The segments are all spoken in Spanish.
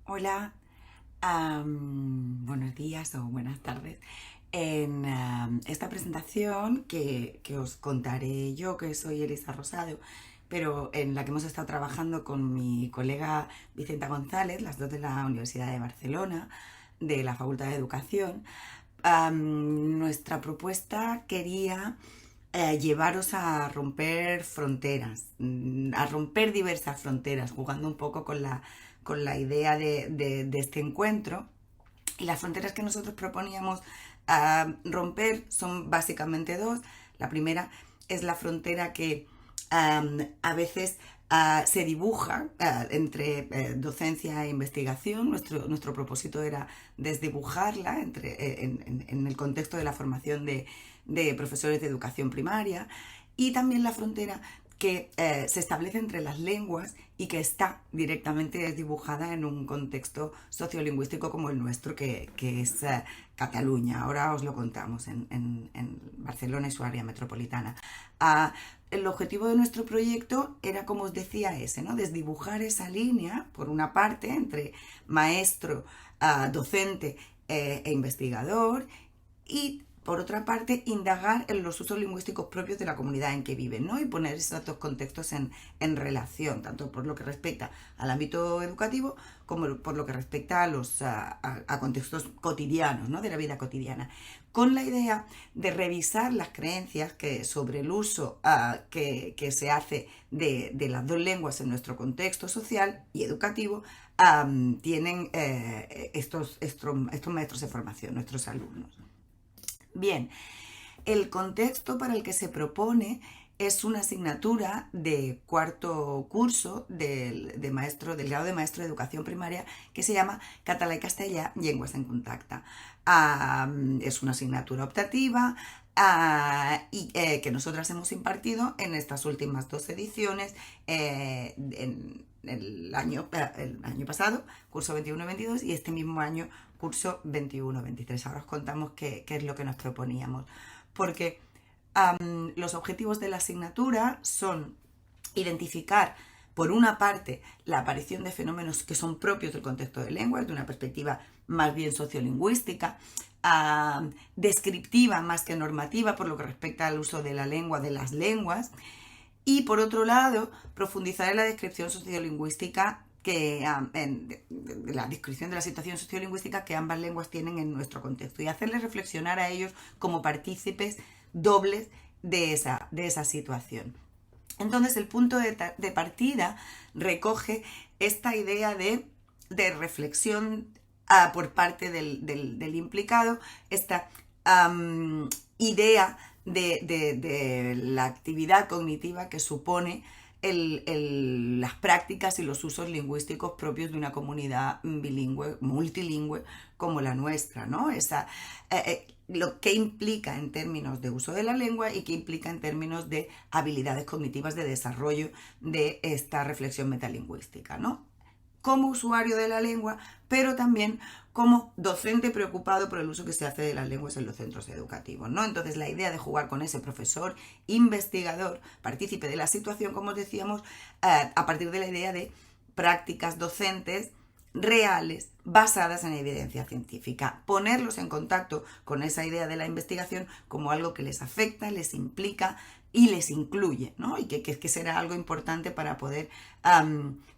Hola, buenos días o buenas tardes. En esta presentación que os contaré yo, que soy Elisa Rosado, pero en la que hemos estado trabajando con mi colega Vicenta González, las dos de la Universidad de Barcelona, de la Facultad de Educación, nuestra propuesta quería llevaros a romper fronteras, a romper diversas fronteras, jugando un poco con la idea de este encuentro. Y las fronteras que nosotros proponíamos romper son básicamente dos. La primera es la frontera que a veces se dibuja entre docencia e investigación. Nuestro propósito era desdibujarla en el contexto de la formación de profesores de educación primaria, y también la frontera que se establece entre las lenguas y que está directamente desdibujada en un contexto sociolingüístico como el nuestro, que es Cataluña. Ahora os lo contamos en Barcelona y su área metropolitana. El objetivo de nuestro proyecto era, como os decía, ese, ¿no? Desdibujar esa línea, por una parte, entre maestro, docente e investigador, y por otra parte, indagar en los usos lingüísticos propios de la comunidad en que viven, ¿no? Y poner esos dos contextos en relación, tanto por lo que respecta al ámbito educativo como por lo que respecta a contextos cotidianos, ¿no? De la vida cotidiana, con la idea de revisar las creencias sobre el uso que se hace de las dos lenguas en nuestro contexto social y educativo. Tienen estos maestros de formación, nuestros alumnos. Bien, el contexto para el que se propone es una asignatura de cuarto curso del grado de maestro de educación primaria, que se llama Català y Castellà, Llengües en Contacte. Es una asignatura optativa y que nosotras hemos impartido en estas últimas dos ediciones, en el año pasado, curso 21-22, y este mismo año, curso 21-23. Ahora os contamos qué es lo que nos proponíamos. Porque los objetivos de la asignatura son identificar, por una parte, la aparición de fenómenos que son propios del contexto de lenguas, de una perspectiva más bien sociolingüística, descriptiva más que normativa, por lo que respecta al uso de la lengua, de las lenguas, y por otro lado, profundizar en la descripción sociolingüística de la descripción de la situación sociolingüística que ambas lenguas tienen en nuestro contexto, y hacerles reflexionar a ellos como partícipes dobles de esa situación. Entonces, el punto de partida recoge esta idea de reflexión por parte del implicado, esta idea de la actividad cognitiva que supone las prácticas y los usos lingüísticos propios de una comunidad bilingüe, multilingüe como la nuestra, ¿no? Lo que implica en términos de uso de la lengua y qué implica en términos de habilidades cognitivas de desarrollo de esta reflexión metalingüística, ¿no? Como usuario de la lengua, pero también como docente preocupado por el uso que se hace de las lenguas en los centros educativos, ¿no? Entonces, la idea de jugar con ese profesor, investigador, partícipe de la situación, como os decíamos, a partir de la idea de prácticas docentes reales, basadas en evidencia científica, ponerlos en contacto con esa idea de la investigación como algo que les afecta, les implica y les incluye, ¿no? Y que será algo importante para poder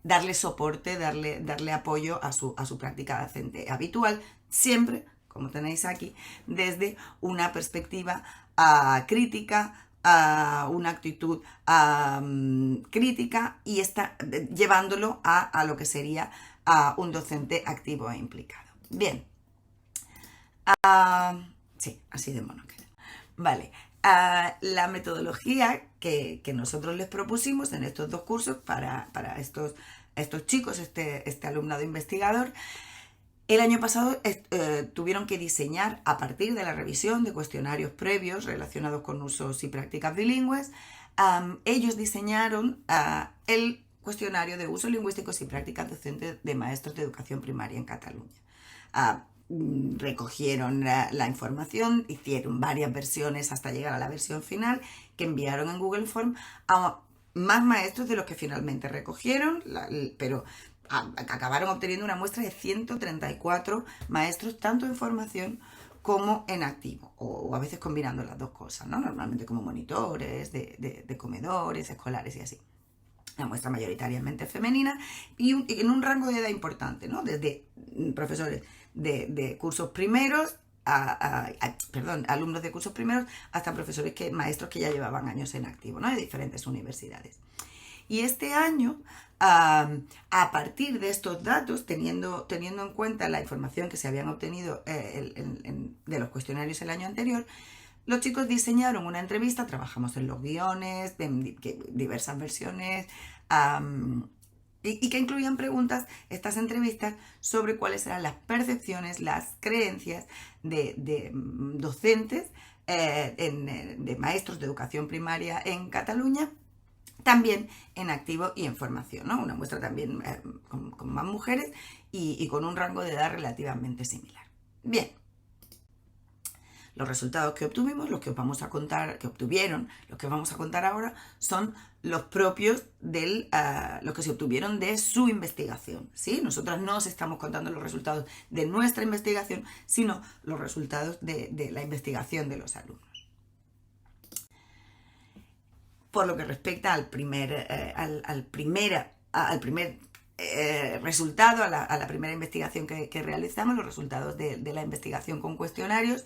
darle soporte, darle apoyo a su práctica docente habitual, siempre, como tenéis aquí, desde una perspectiva crítica, una actitud crítica, y llevándolo a lo que sería un docente activo e implicado. Bien, sí, así de mono queda. Vale, la metodología que nosotros les propusimos en estos dos cursos para estos chicos, este alumnado investigador, el año pasado tuvieron que diseñar, a partir de la revisión de cuestionarios previos relacionados con usos y prácticas bilingües, ellos diseñaron el cuestionario de usos lingüísticos y prácticas docentes de maestros de educación primaria en Cataluña. Recogieron la información, hicieron varias versiones hasta llegar a la versión final, que enviaron en Google Form a más maestros de los que finalmente recogieron, pero acabaron obteniendo una muestra de 134 maestros, tanto en formación como en activo, o a veces combinando las dos cosas, ¿no? Normalmente como monitores de comedores escolares y así. Una muestra mayoritariamente femenina y en un rango de edad importante, ¿no? Desde profesores de cursos primeros, alumnos de cursos primeros, hasta maestros que ya llevaban años en activo, ¿no? De diferentes universidades. Y este año, a partir de estos datos, teniendo en cuenta la información que se habían obtenido de los cuestionarios el año anterior, los chicos diseñaron una entrevista, trabajamos en los guiones, en diversas versiones, y que incluían preguntas, estas entrevistas, sobre cuáles eran las percepciones, las creencias de docentes, de maestros de educación primaria en Cataluña, también en activo y en formación, ¿no? Una muestra también con más mujeres y con un rango de edad relativamente similar. Bien, los resultados que obtuvimos, los que os vamos a contar, que obtuvieron, los que vamos a contar ahora, son los propios los que se obtuvieron de su investigación, ¿sí? Nosotras no os estamos contando los resultados de nuestra investigación, sino los resultados de la investigación de los alumnos. Por lo que respecta al primer resultado, a la primera investigación que realizamos, los resultados de la investigación con cuestionarios,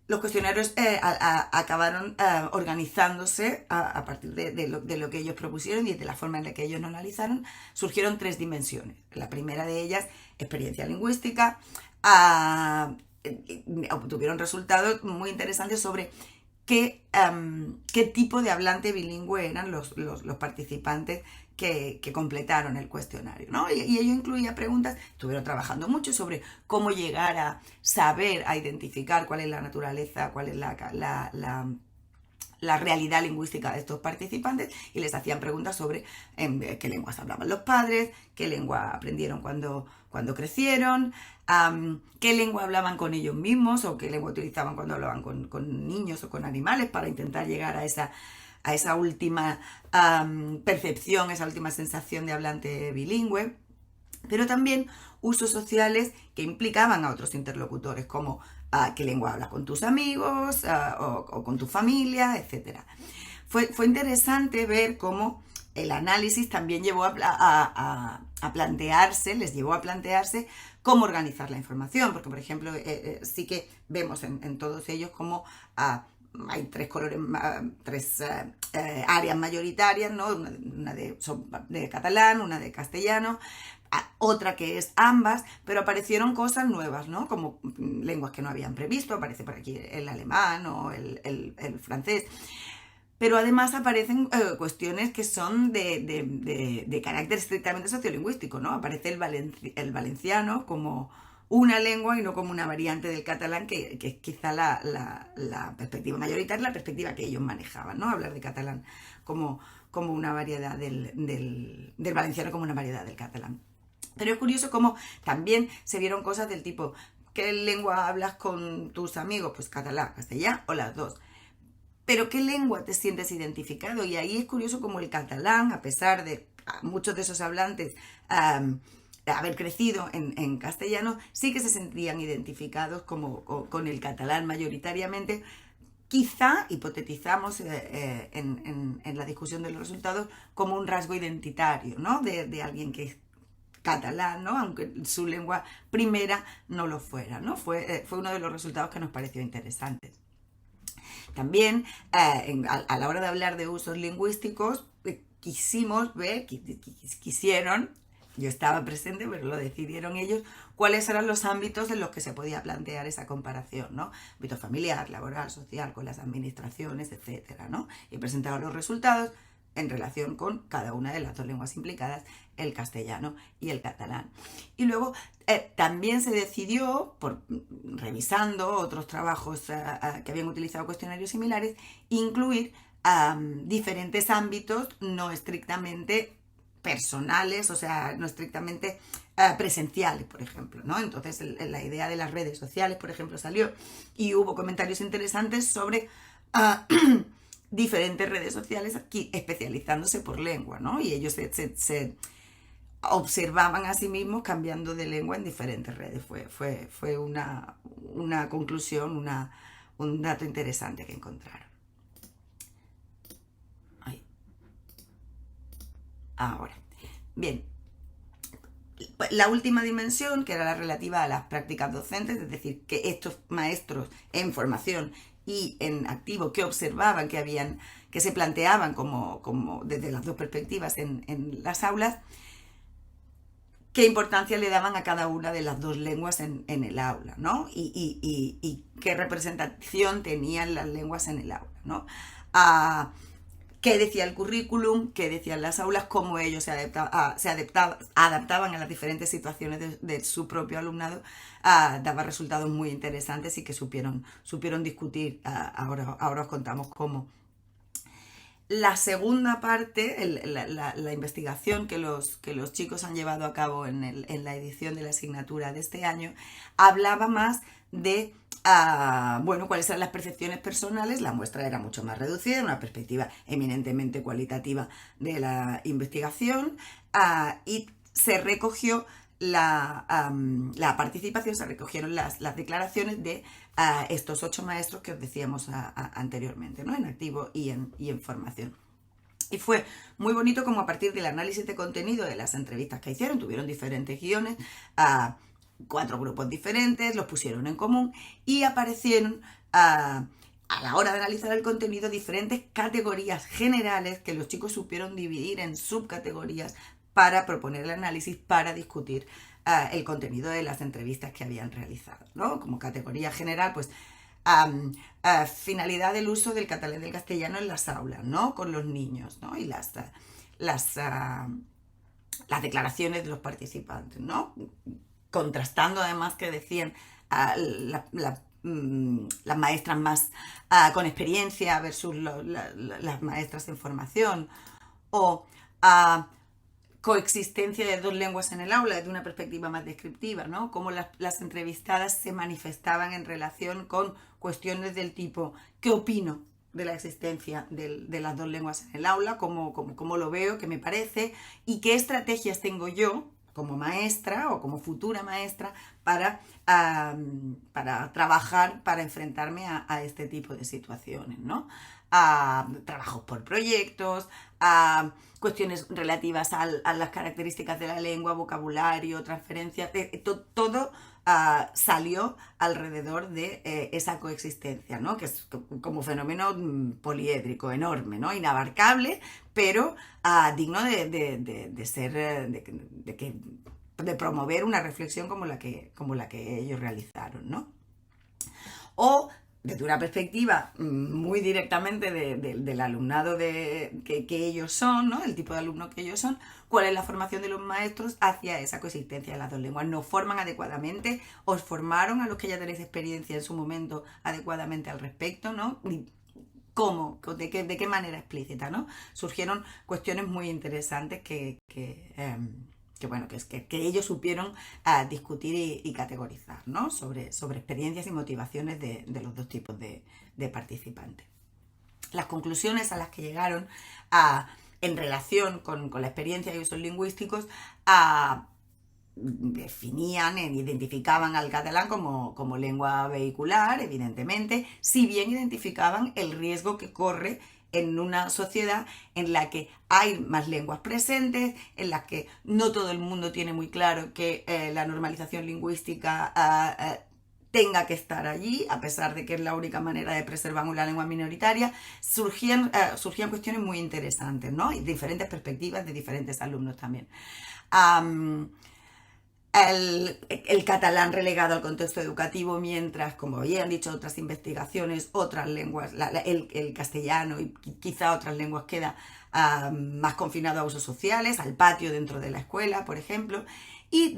los cuestionarios acabaron organizándose a partir de lo que ellos propusieron y de la forma en la que ellos lo analizaron. Surgieron 3 dimensiones. La primera de ellas, experiencia lingüística, obtuvieron resultados muy interesantes sobre qué tipo de hablante bilingüe eran los participantes que completaron el cuestionario, ¿no? Y ello incluía preguntas, estuvieron trabajando mucho sobre cómo llegar a saber, a identificar cuál es la naturaleza, cuál es la realidad lingüística de estos participantes, y les hacían preguntas sobre qué lenguas hablaban los padres, qué lengua aprendieron cuando crecieron, qué lengua hablaban con ellos mismos o qué lengua utilizaban cuando hablaban con niños o con animales, para intentar llegar a esa última percepción, esa última sensación de hablante bilingüe, pero también usos sociales que implicaban a otros interlocutores, como qué lengua hablas con tus amigos o con tu familia, etc. Fue interesante ver cómo el análisis también les llevó a plantearse cómo organizar la información, porque, por ejemplo, sí que vemos en todos ellos cómo hay 3 áreas mayoritarias, ¿no? Una de catalán, una de castellano, otra que es ambas, pero aparecieron cosas nuevas, ¿no? Como lenguas que no habían previsto, aparece por aquí el alemán o el francés. Pero además aparecen cuestiones que son de carácter estrictamente sociolingüístico, ¿no? Aparece el valenciano como una lengua y no como una variante del catalán, que es quizá la perspectiva mayoritaria, la perspectiva que ellos manejaban, ¿no? Hablar de catalán como una variedad del valenciano, como una variedad del catalán. Pero es curioso cómo también se vieron cosas del tipo, ¿qué lengua hablas con tus amigos? Pues catalán, castellano o las dos. Pero ¿qué lengua te sientes identificado? Y ahí es curioso cómo el catalán, a pesar de muchos de esos hablantes haber crecido en castellano, sí que se sentían identificados con el catalán mayoritariamente. Quizá hipotetizamos en la discusión de los resultados como un rasgo identitario, ¿no? de alguien que es catalán, ¿no? Aunque su lengua primera no lo fuera, ¿no? Fue uno de los resultados que nos pareció interesantes. También, a la hora de hablar de usos lingüísticos, quisimos ver, quisieron, yo estaba presente, pero lo decidieron ellos, cuáles eran los ámbitos en los que se podía plantear esa comparación, ¿no? Ámbito familiar, laboral, social, con las administraciones, etcétera, ¿no? Y presentaron los resultados en relación con cada una de las 2 lenguas implicadas, el castellano y el catalán. Y luego también se decidió, revisando otros trabajos que habían utilizado cuestionarios similares, incluir diferentes ámbitos no estrictamente personales, o sea, no estrictamente presenciales, por ejemplo, ¿no? Entonces la idea de las redes sociales, por ejemplo, salió y hubo comentarios interesantes sobre diferentes redes sociales aquí especializándose por lengua, ¿no? Y ellos se observaban a sí mismos cambiando de lengua en diferentes redes. Fue una conclusión, un dato interesante que encontraron. Ahí. Ahora, bien, la última dimensión, que era la relativa a las prácticas docentes, es decir, que estos maestros en formación y en activo que observaban, que se planteaban como desde las dos perspectivas en las aulas, qué importancia le daban a cada una de las dos lenguas en el aula, ¿no? Y qué representación tenían las lenguas en el aula, ¿no? Qué decía el currículum, qué decían las aulas, cómo ellos se adaptaban a las diferentes situaciones de su propio alumnado, daba resultados muy interesantes y que supieron discutir. Ahora os contamos cómo. La segunda parte, la investigación que los chicos han llevado a cabo en la edición de la asignatura de este año, hablaba más de cuáles eran las percepciones personales. La muestra era mucho más reducida, una perspectiva eminentemente cualitativa de la investigación, y se recogió la participación, se recogieron las declaraciones de estos 8 maestros que os decíamos anteriormente, ¿no? En activo y en formación. Y fue muy bonito como a partir del análisis de contenido de las entrevistas que hicieron, tuvieron diferentes guiones, 4 grupos diferentes, los pusieron en común y aparecieron a la hora de analizar el contenido diferentes categorías generales que los chicos supieron dividir en subcategorías para proponer el análisis, para discutir el contenido de las entrevistas que habían realizado, ¿no? Como categoría general, pues finalidad del uso del catalán y del castellano en las aulas, ¿no? Con los niños, ¿no? Y las declaraciones de los participantes, ¿no? Contrastando además que decían las maestras más con experiencia versus las maestras en formación, o coexistencia de dos lenguas en el aula desde una perspectiva más descriptiva, ¿no? Cómo las entrevistadas se manifestaban en relación con cuestiones del tipo ¿qué opino de la existencia de las dos lenguas en el aula? ¿Cómo lo veo? ¿Qué me parece? ¿Y qué estrategias tengo yo como maestra o como futura maestra para trabajar, para enfrentarme a este tipo de situaciones, ¿no? Trabajos por proyectos, cuestiones relativas a las características de la lengua, vocabulario, transferencia, todo salió alrededor de esa coexistencia, ¿no? Que es como fenómeno poliédrico, enorme, ¿no? Inabarcable, pero digno de ser, de promover una reflexión como la que ellos realizaron, ¿no? O desde una perspectiva muy directamente del alumnado que ellos son, ¿no? El tipo de alumno que ellos son, cuál es la formación de los maestros hacia esa coexistencia de las dos lenguas. ¿Nos forman adecuadamente? ¿Os formaron a los que ya tenéis experiencia en su momento adecuadamente al respecto, ¿no? ¿Cómo? ¿De qué manera explícita, ¿no? Surgieron cuestiones muy interesantes que ellos supieron discutir y categorizar, ¿no? sobre experiencias y motivaciones de los dos tipos de participantes. Las conclusiones a las que llegaron en relación con la experiencia y usos lingüísticos definían e identificaban al catalán como lengua vehicular, evidentemente, si bien identificaban el riesgo que corre en una sociedad en la que hay más lenguas presentes, en la que no todo el mundo tiene muy claro que la normalización lingüística tenga que estar allí, a pesar de que es la única manera de preservar una lengua minoritaria. Surgían cuestiones muy interesantes, ¿no? Y diferentes perspectivas de diferentes alumnos también. El catalán relegado al contexto educativo, mientras, como habían dicho otras investigaciones, otras lenguas, el castellano y quizá otras lenguas queda más confinado a usos sociales, al patio dentro de la escuela, por ejemplo. Y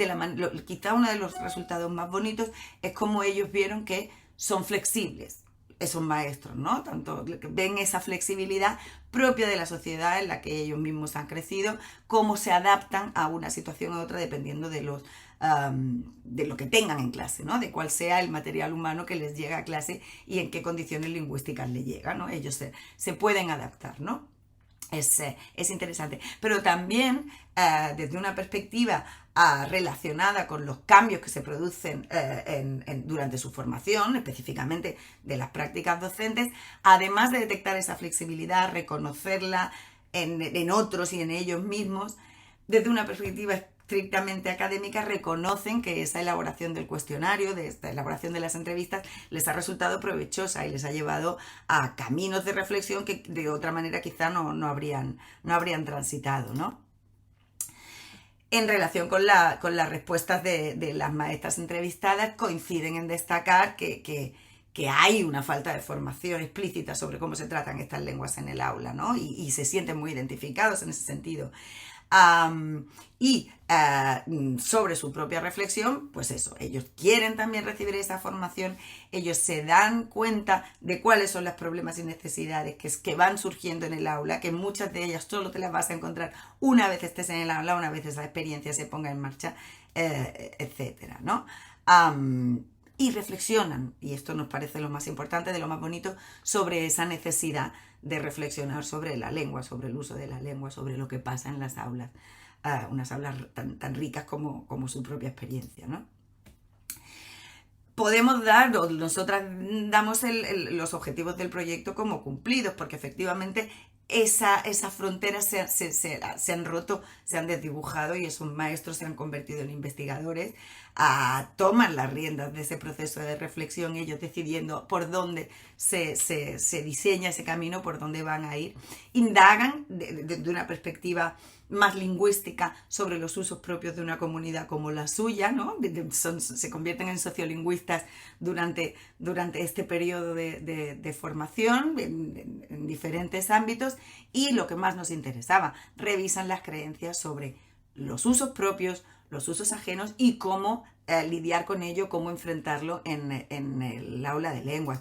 quizá uno de los resultados más bonitos es cómo ellos vieron que son flexibles esos maestros, ¿no? Tanto ven esa flexibilidad propia de la sociedad en la que ellos mismos han crecido, cómo se adaptan a una situación u otra dependiendo de lo que tengan en clase, ¿no? De cuál sea el material humano que les llega a clase y en qué condiciones lingüísticas les llega, ¿no? Ellos se pueden adaptar, ¿no? Es interesante. Pero también desde una perspectiva relacionada con los cambios que se producen durante su formación, específicamente de las prácticas docentes, además de detectar esa flexibilidad, reconocerla en otros y en ellos mismos, desde una perspectiva estrictamente académica, reconocen que esa elaboración del cuestionario, de esta elaboración de las entrevistas, les ha resultado provechosa y les ha llevado a caminos de reflexión que de otra manera quizá no habrían transitado, ¿no? En relación con las respuestas de las maestras entrevistadas, coinciden en destacar que hay una falta de formación explícita sobre cómo se tratan estas lenguas en el aula, ¿no? Y se sienten muy identificados en ese sentido. Sobre su propia reflexión, pues eso, ellos quieren también recibir esa formación, ellos se dan cuenta de cuáles son los problemas y necesidades que van surgiendo en el aula, que muchas de ellas solo te las vas a encontrar una vez estés en el aula, una vez esa experiencia se ponga en marcha, etcétera, ¿no? Y reflexionan, y esto nos parece lo más importante, de lo más bonito, sobre esa necesidad de reflexionar sobre la lengua, sobre el uso de la lengua, sobre lo que pasa en las aulas, unas aulas tan ricas como su propia experiencia, ¿no? Podemos dar, o nosotras damos los objetivos del proyecto como cumplidos, porque efectivamente esas fronteras se han roto, se han desdibujado y esos maestros se han convertido en investigadores, toman las riendas de ese proceso de reflexión, ellos decidiendo por dónde se diseña ese camino, por dónde van a ir, indagan de una perspectiva más lingüística sobre los usos propios de una comunidad como la suya, ¿no? Se convierten en sociolingüistas durante este periodo de formación en diferentes ámbitos, y lo que más nos interesaba, revisan las creencias sobre los usos propios, los usos ajenos y cómo lidiar con ello, cómo enfrentarlo en el aula de lenguas.